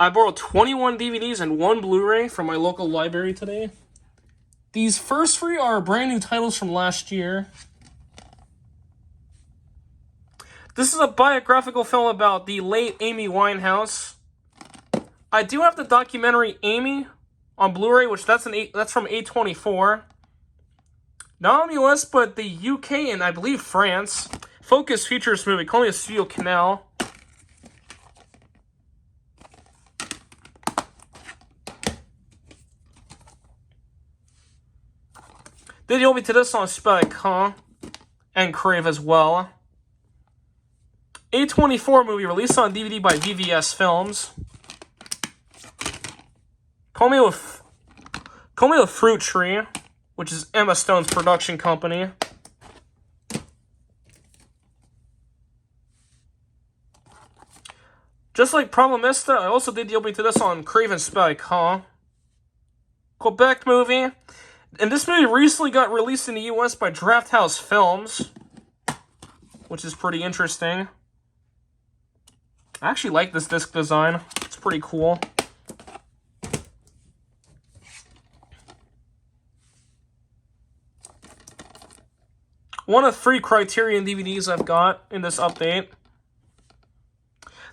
I borrowed 21 DVDs and 1 Blu-ray from my local library today. These first 3 are brand new titles from last year. This is a biographical film about the late Amy Winehouse. I do have the documentary Amy on Blu-ray, which that's from A24. Not in the US, but the UK and I believe France. Focus features movie, Call Me a Studio Canal. Did you me to this on Spike, huh? And Crave as well. A24 movie released on DVD by VVS Films. Call Me a Fruit Tree, which is Emma Stone's production company. Just like Problemista, I also did the opening to this on Crave and Spike, huh? Quebec movie. And this movie recently got released in the US by Draft House Films, which is pretty interesting. I actually like this disc design. It's pretty cool. One of 3 Criterion DVDs I've got in this update.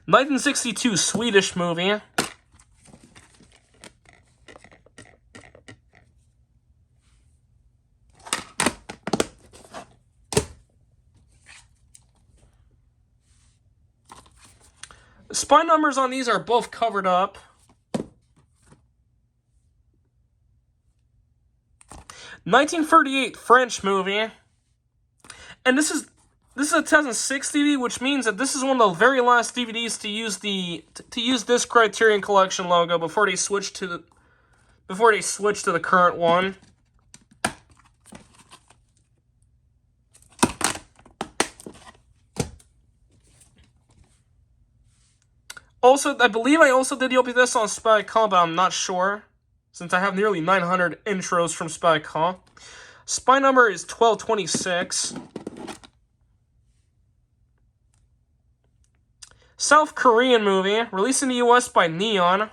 1962 Swedish movie. The spine numbers on these are both covered up. 1938 French movie. And this is a 2006 DVD, which means that this is one of the very last DVDs to use this Criterion Collection logo before they switch to the current one. Also, I believe I also did this on Spy.com, but I'm not sure, since I have nearly 900 intros from Spy.com. Spy number is 1226. South Korean movie, released in the US by Neon.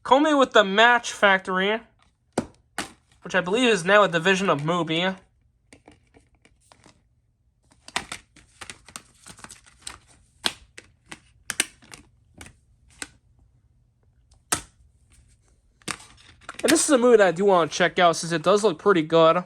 Call Me with the Match Factory, which I believe is now a division of Mubi. And this is a movie that I do want to check out, since it does look pretty good.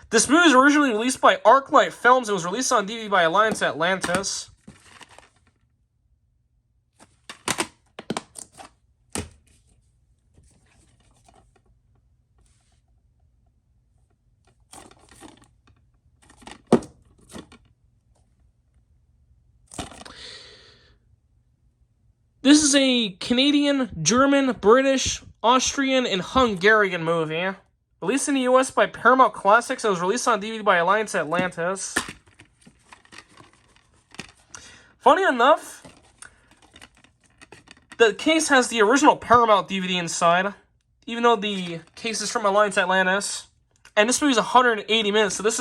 This movie was originally released by ArcLight Films. It was released on DVD by Alliance Atlantis. This is a Canadian, German, British, Austrian, and Hungarian movie. Released in the US by Paramount Classics. It was released on DVD by Alliance Atlantis. Funny enough, the case has the original Paramount DVD inside, even though the case is from Alliance Atlantis. And this movie is 180 minutes, so this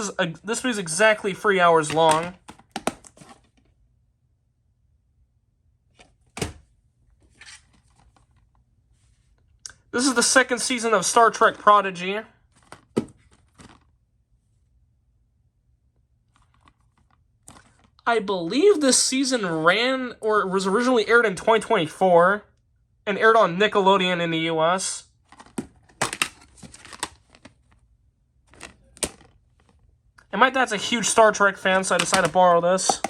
movie is exactly 3 hours long. This is the 2nd season of Star Trek Prodigy. I believe this season ran, or was originally aired in 2024, and aired on Nickelodeon in the US. And my dad's a huge Star Trek fan, so I decided to borrow this.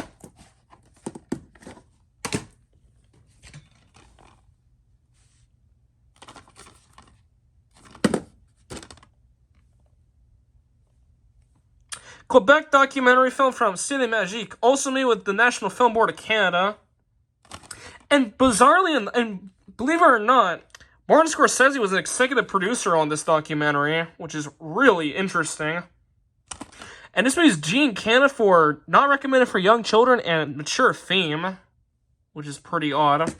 Quebec documentary film from Cinémagique, also made with the National Film Board of Canada. And bizarrely, and believe it or not, Martin Scorsese was an executive producer on this documentary, which is really interesting. And this movie is G in Canada for not recommended for young children and mature theme, which is pretty odd.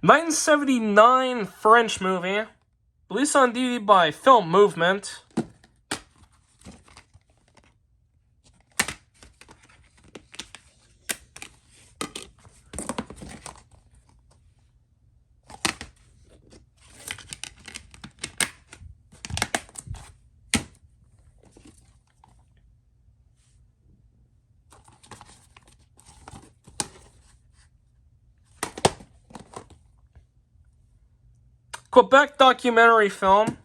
1979 French movie, released on DVD by Film Movement. Quebec documentary film.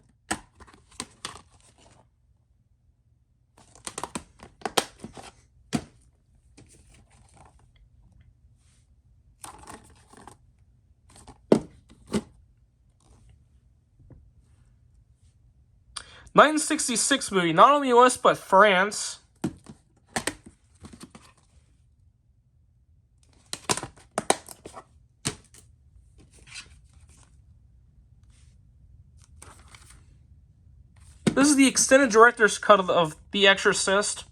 (1966) movie, not only US but France. This is the extended director's cut of The Exorcist.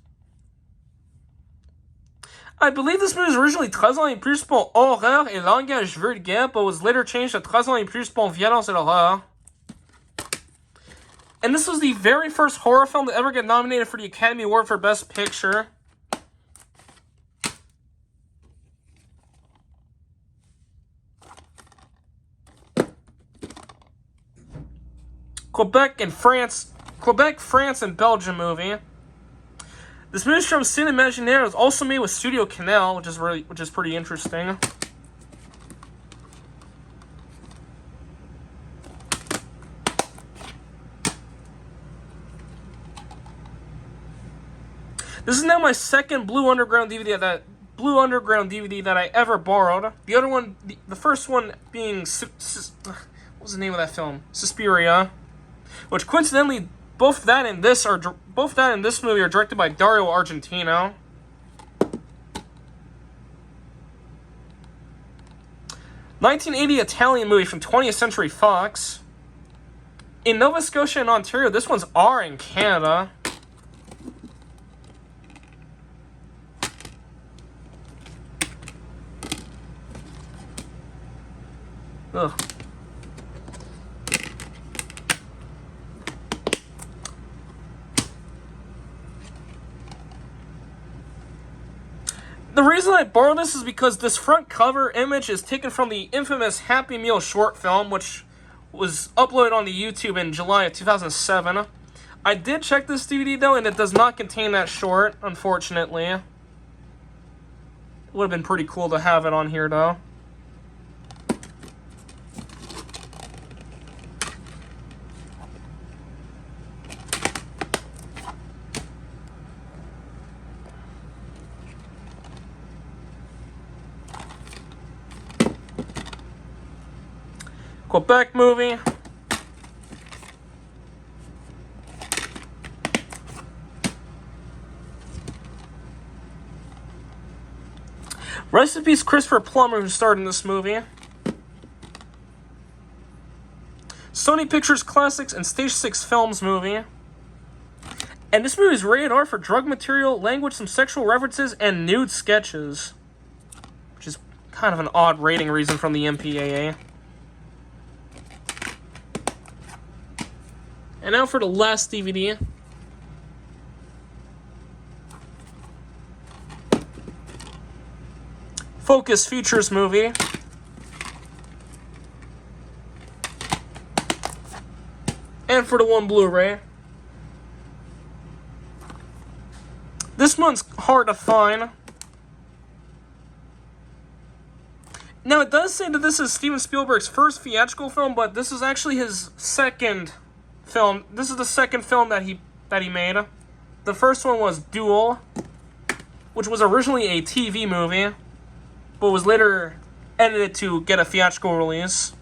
I believe this movie was originally 13 ans et plus pour horreur et langage vulgaire, but was later changed to 13 ans et plus pour violence et l'horreur. And this was the very first horror film to ever get nominated for the Academy Award for Best Picture. Quebec, France, and Belgium movie. This movie is from Ciné Imaginaire. It was also made with Studio Canal, which is pretty interesting. This is now my second Blue Underground DVD that I ever borrowed. The other one, the first one being what was the name of that film? Suspiria, which coincidentally both that and this movie are directed by Dario Argentino. (1980) Italian movie from 20th Century Fox. In Nova Scotia and Ontario, this one's R in Canada. Ugh. The reason I borrowed this is because this front cover image is taken from the infamous Happy Meal short film, which was uploaded on the YouTube in July of 2007. I did check this DVD though, and it does not contain that short, unfortunately. It would have been pretty cool to have it on here though. Quebec movie. Rest in peace, Christopher Plummer, who starred in this movie. Sony Pictures Classics and Stage 6 Films movie. And this movie is rated R for drug material, language, some sexual references, and nude sketches. Which is kind of an odd rating reason from the MPAA. And now for the last DVD. Focus Features movie. And for the one Blu-ray. This one's hard to find. Now it does say that this is Steven Spielberg's first theatrical film, but this is actually his second film. This is the second film that he made. The first one was Duel, which was originally a TV movie, but was later edited to get a theatrical release.